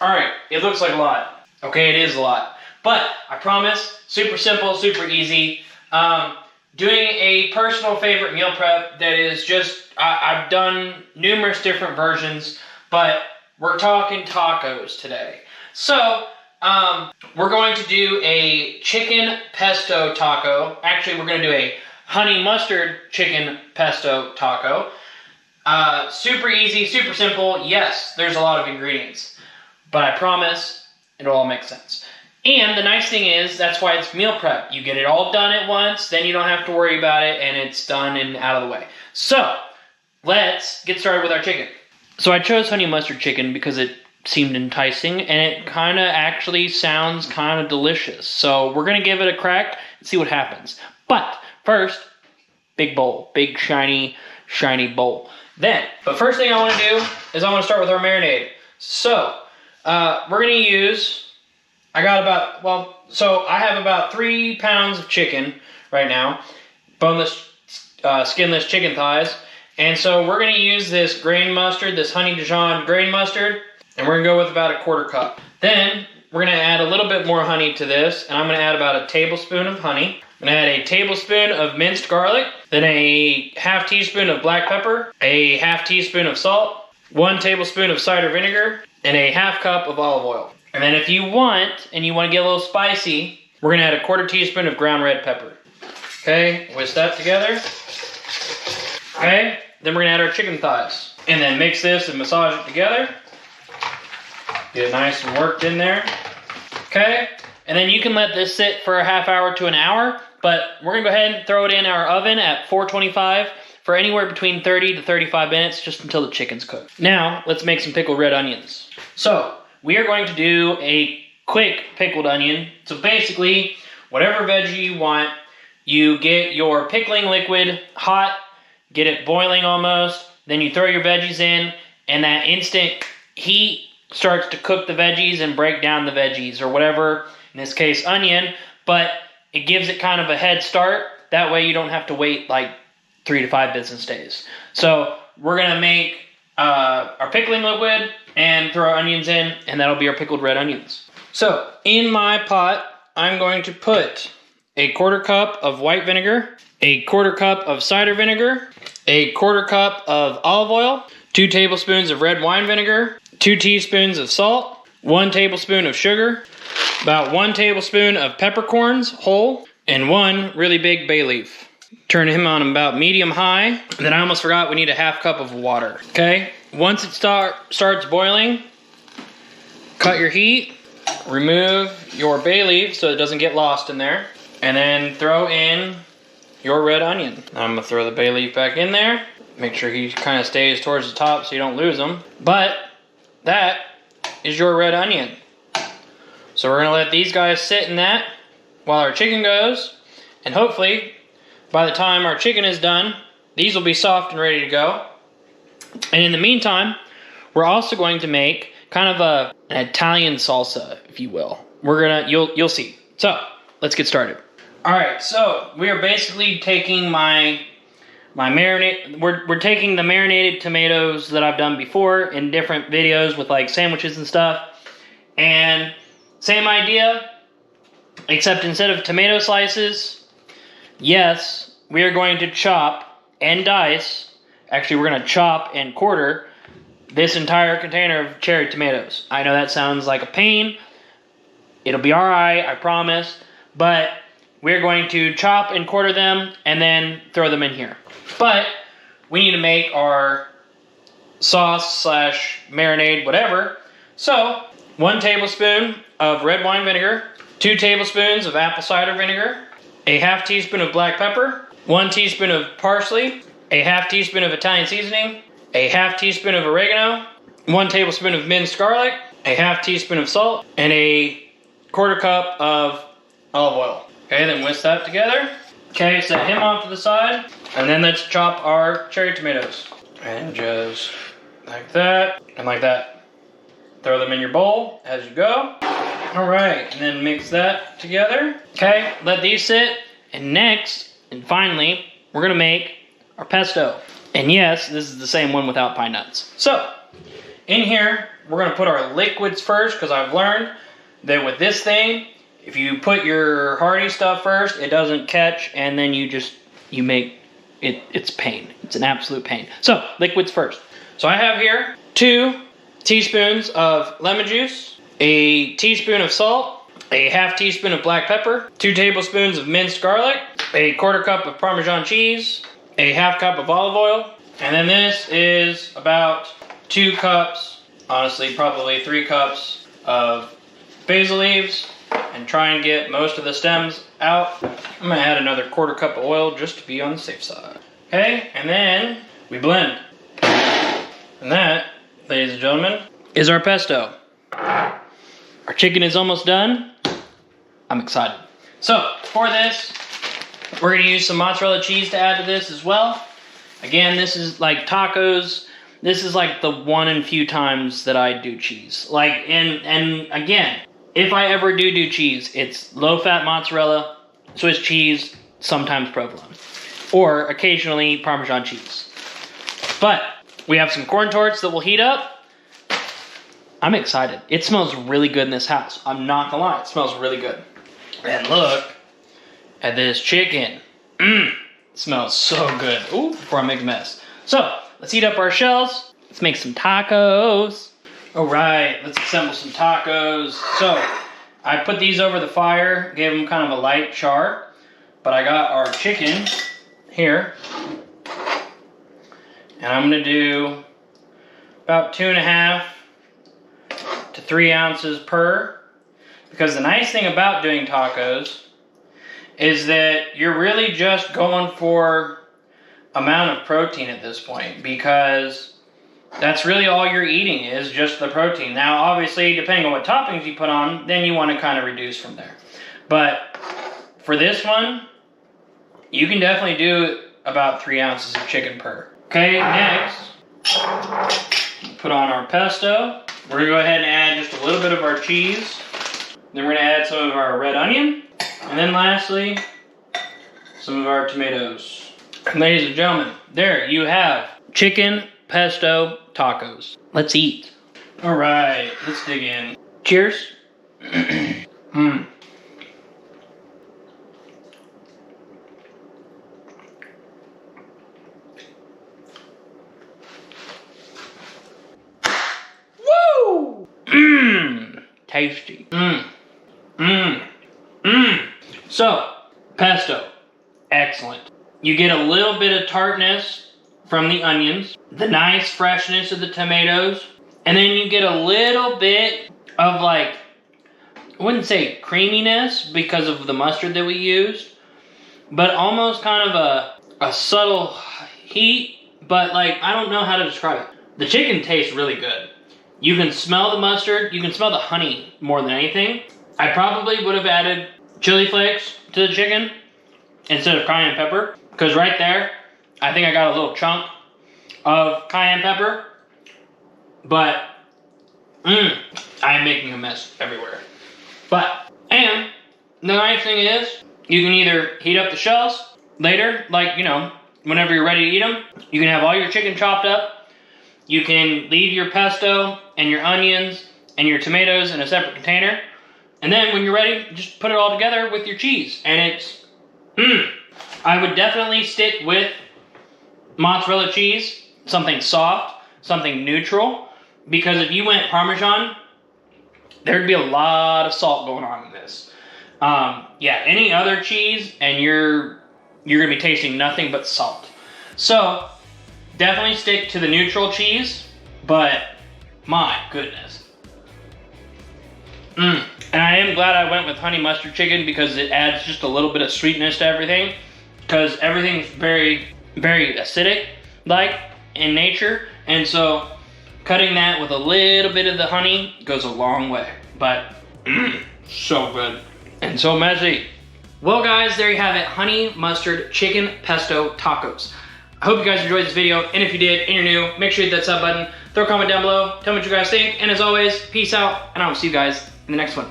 Alright, it looks like a lot. Okay, it is a lot. But, I promise, super simple, super easy. Doing a personal favorite meal prep that is just, I've done numerous different versions, but we're talking tacos today. So, we're going to do a chicken pesto taco. Actually, we're going to do a honey mustard chicken pesto taco. Super easy, super simple. Yes, there's a lot of ingredients, but I promise it'll all make sense. And the nice thing is, that's why it's meal prep. You get it all done at once, then you don't have to worry about it, and it's done and out of the way. So, let's get started with our chicken. So I chose honey mustard chicken because it seemed enticing, and it kind of actually sounds kind of delicious. So we're going to give it a crack and see what happens. But first, big bowl. Big, shiny bowl. But first thing I want to do is I want to start with our marinade. So, we're going to use... I have about 3 pounds of chicken right now. Boneless, skinless chicken thighs. And so we're going to use this grain mustard, this honey Dijon grain mustard. And we're going to go with about a 1/4 cup. Then, we're going to add a little bit more honey to this. And I'm going to add about a tablespoon of honey. I'm going to add a tablespoon of minced garlic. Then a 1/2 teaspoon of black pepper. A 1/2 teaspoon of salt. 1 tablespoon of cider vinegar. And a 1/2 cup of olive oil. And then if you want to get a little spicy, we're going to add a 1/4 teaspoon of ground red pepper. Okay, whisk that together. Okay, then we're going to add our chicken thighs. And then mix this and massage it together. Get it nice and worked in there. Okay, and then you can let this sit for a 1/2 hour to an hour. But we're going to go ahead and throw it in our oven at 425 for anywhere between 30 to 35 minutes, just until the chicken's cooked. Now, let's make some pickled red onions. So, we are going to do a quick pickled onion. So basically, whatever veggie you want, you get your pickling liquid hot, get it boiling almost, then you throw your veggies in, and that instant heat starts to cook the veggies and break down the veggies, or whatever, in this case onion, but it gives it kind of a head start. That way you don't have to wait like 3 to 5 business days. So we're going to make our pickling liquid and throw our onions in, and that'll be our pickled red onions. So, in my pot, I'm going to put a 1/4 cup of white vinegar, a 1/4 cup of cider vinegar, a 1/4 cup of olive oil, 2 tablespoons of red wine vinegar, 2 teaspoons of salt, 1 tablespoon of sugar, about 1 tablespoon of peppercorns, whole, and 1 really big bay leaf. Turn him on about medium-high. And then I almost forgot, we need a 1/2 cup of water. Okay? Once it starts boiling, cut your heat, remove your bay leaf so it doesn't get lost in there, and then throw in your red onion. I'm going to throw the bay leaf back in there. Make sure he kind of stays towards the top so you don't lose him. But that is your red onion. So we're going to let these guys sit in that while our chicken goes, and hopefully by the time our chicken is done, these will be soft and ready to go. And in the meantime, we're also going to make kind of an Italian salsa, if you will. You'll see. So, let's get started. All right, so we are basically taking my marinade. We're taking the marinated tomatoes that I've done before in different videos with like sandwiches and stuff. And same idea, except instead of tomato slices, yes, we are going to chop and dice. Actually, we're going to chop and quarter this entire container of cherry tomatoes. I know that sounds like a pain. It'll be alright, I promise. But we're going to chop and quarter them and then throw them in here. But we need to make our sauce / marinade, whatever. So, 1 tablespoon of red wine vinegar, 2 tablespoons of apple cider vinegar, a 1/2 teaspoon of black pepper, 1 teaspoon of parsley, a 1/2 teaspoon of Italian seasoning, a 1/2 teaspoon of oregano, 1 tablespoon of minced garlic, a 1/2 teaspoon of salt, and a 1/4 cup of olive oil. Okay, then whisk that together. Okay, set him off to the side, and then let's chop our cherry tomatoes. And just like that, and like that. Throw them in your bowl as you go. Alright, and then mix that together. Okay, let these sit, and next, and finally, we're going to make our pesto. And yes, this is the same one without pine nuts. So, in here, we're gonna put our liquids first, because I've learned that with this thing, if you put your hearty stuff first, it doesn't catch, and then you make it, it's pain. It's an absolute pain. So, liquids first. So I have here 2 teaspoons of lemon juice, a teaspoon of salt, a half teaspoon of black pepper, 2 tablespoons of minced garlic, a 1/4 cup of Parmesan cheese, a half cup of olive oil, and then this is about 2 cups, honestly probably 3 cups of basil leaves, and try and get most of the stems out. I'm gonna add another 1/4 cup of oil just to be on the safe side. Okay, and then we blend. And that, ladies and gentlemen, is our pesto. Our chicken is almost done. I'm excited. So, for this, we're gonna use some mozzarella cheese to add to this as well. Again, this is like tacos. This is like the one and few times that I do cheese. Like, and again, if I ever do cheese, it's low-fat mozzarella, Swiss cheese, sometimes provolone, or occasionally Parmesan cheese. But we have some corn torts that will heat up. I'm excited. It smells really good in this house. I'm not gonna lie, it smells really good. And look at this chicken. It smells so good. Ooh, before I make a mess. So, let's heat up our shells. Let's make some tacos. All right, let's assemble some tacos. So, I put these over the fire, gave them kind of a light char, but I got our chicken here, and I'm gonna do about 2.5 to 3 ounces per, because the nice thing about doing tacos is that you're really just going for amount of protein at this point, because that's really all you're eating is just the protein. Now, obviously, depending on what toppings you put on, then you want to kind of reduce from there. But for this one, you can definitely do about 3 ounces of chicken per. Okay, next, put on our pesto. We're gonna go ahead and add just a little bit of our cheese. Then we're gonna add some of our red onion. And then lastly, some of our tomatoes. Ladies and gentlemen, there you have chicken pesto tacos. Let's eat. All right, let's dig in. Cheers. Woo! Tasty. So, pesto, excellent. You get a little bit of tartness from the onions, the nice freshness of the tomatoes, and then you get a little bit of, like, I wouldn't say creaminess because of the mustard that we used, but almost kind of a subtle heat, but like, I don't know how to describe it. The chicken tastes really good. You can smell the mustard, you can smell the honey more than anything. I probably would have added chili flakes to the chicken instead of cayenne pepper, because right there, I think I got a little chunk of cayenne pepper, but I am making a mess everywhere. But, and the nice thing is, you can either heat up the shells later, like, you know, whenever you're ready to eat them. You can have all your chicken chopped up. You can leave your pesto and your onions and your tomatoes in a separate container. And then when you're ready, just put it all together with your cheese. And it's, I would definitely stick with mozzarella cheese, something soft, something neutral. Because if you went Parmesan, there'd be a lot of salt going on in this. Yeah, any other cheese and you're gonna be tasting nothing but salt. So, definitely stick to the neutral cheese, but my goodness. And I am glad I went with honey mustard chicken because it adds just a little bit of sweetness to everything. Because everything's very, very acidic-like in nature. And so, cutting that with a little bit of the honey goes a long way. But, so good. And so messy. Well guys, there you have it. Honey mustard chicken pesto tacos. I hope you guys enjoyed this video. And if you did, and you're new, make sure you hit that sub button. Throw a comment down below. Tell me what you guys think. And as always, peace out. And I will see you guys in the next one.